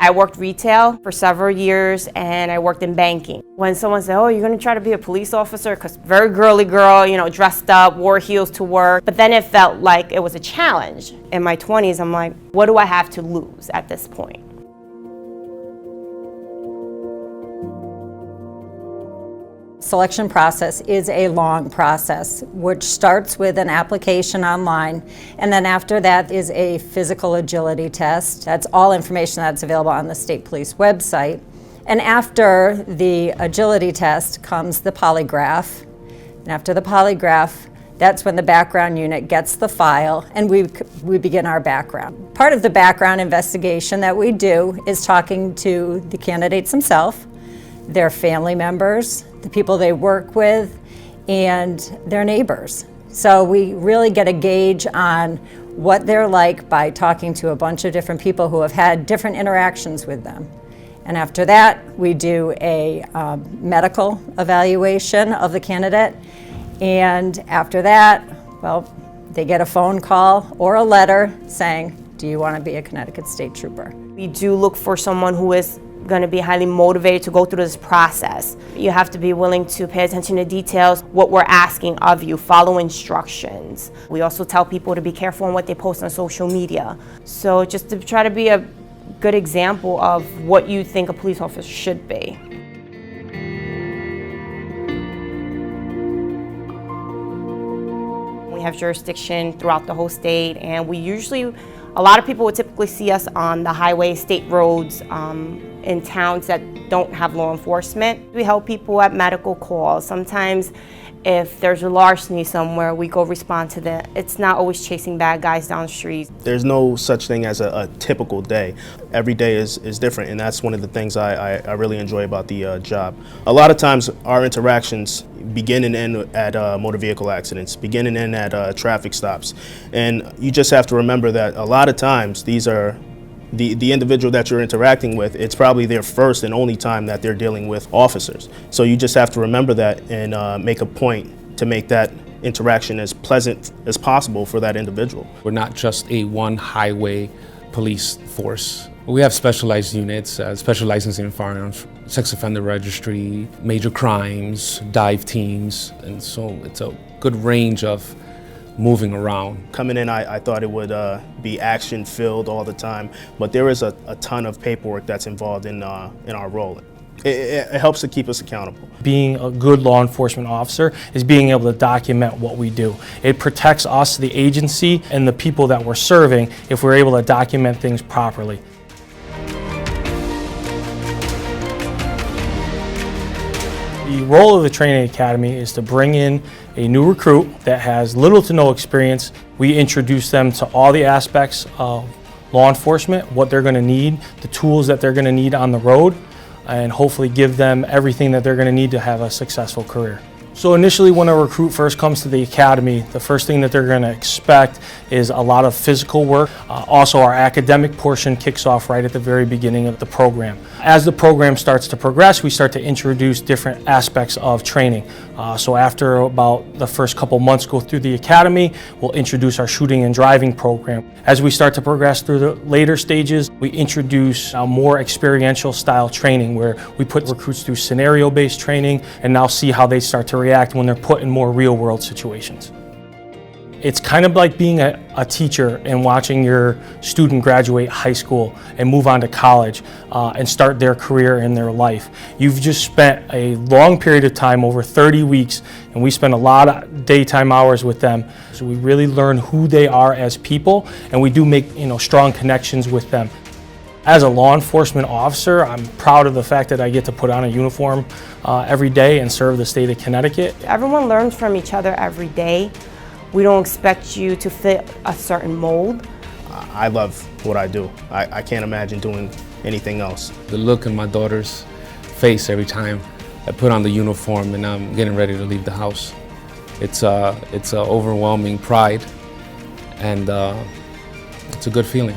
I worked retail for several years and I worked in banking. When someone said, oh, you're gonna try to be a police officer? Because very girly girl, dressed up, wore heels to work. But then it felt like it was a challenge. In my 20s, I'm like, what do I have to lose at this point? Selection process is a long process, which starts with an application online, and then after that is a physical agility test. That's all information that's available on the state police website. And after the agility test comes the polygraph. And after the polygraph, that's when the background unit gets the file and we begin our background. Part of the background investigation that we do is talking to the candidates themselves, their family members, the people they work with, and their neighbors. So we really get a gauge on what they're like by talking to a bunch of different people who have had different interactions with them. And after that, we do a medical evaluation of the candidate. And after that, well, they get a phone call or a letter saying, do you want to be a Connecticut State Trooper? We do look for someone who is going to be highly motivated to go through this process. You have to be willing to pay attention to details, what we're asking of you, follow instructions. We also tell people to be careful on what they post on social media. So just to try to be a good example of what you think a police officer should be. We have jurisdiction throughout the whole state, and a lot of people would typically see us on the highway, state roads, in towns that don't have law enforcement. We help people at medical calls. Sometimes if there's a larceny somewhere, we go respond to that. It's not always chasing bad guys down the street. There's no such thing as a typical day. Every day is different, and that's one of the things I really enjoy about the job. A lot of times our interactions begin and end at motor vehicle accidents, begin and end at traffic stops. And you just have to remember that a lot of times these are the individual that you're interacting with, it's probably their first and only time that they're dealing with officers. So you just have to remember that and make a point to make that interaction as pleasant as possible for that individual. We're not just a one highway police force. We have specialized units, specializing in firearms, sex offender registry, major crimes, dive teams, and so it's a good range of moving around. Coming in, I thought it would be action-filled all the time, but there is a ton of paperwork that's involved in our role. It helps to keep us accountable. Being a good law enforcement officer is being able to document what we do. It protects us, the agency, and the people that we're serving if we're able to document things properly. The role of the training academy is to bring in a new recruit that has little to no experience. We introduce them to all the aspects of law enforcement, what they're going to need, the tools that they're going to need on the road, and hopefully give them everything that they're going to need to have a successful career. So initially when a recruit first comes to the academy, the first thing that they're going to expect is a lot of physical work. Also our academic portion kicks off right at the very beginning of the program. As the program starts to progress, we start to introduce different aspects of training. So after about the first couple months go through the academy, we'll introduce our shooting and driving program. As we start to progress through the later stages, we introduce a more experiential style training where we put recruits through scenario-based training and now see how they start to react when they're put in more real-world situations. It's kind of like being a teacher and watching your student graduate high school and move on to college and start their career in their life. You've just spent a long period of time, over 30 weeks, and we spend a lot of daytime hours with them. So we really learn who they are as people, and we do make strong connections with them. As a law enforcement officer, I'm proud of the fact that I get to put on a uniform every day and serve the state of Connecticut. Everyone learns from each other every day. We don't expect you to fit a certain mold. I love what I do. I can't imagine doing anything else. The look in my daughter's face every time I put on the uniform and I'm getting ready to leave the house. It's a overwhelming pride, and it's a good feeling.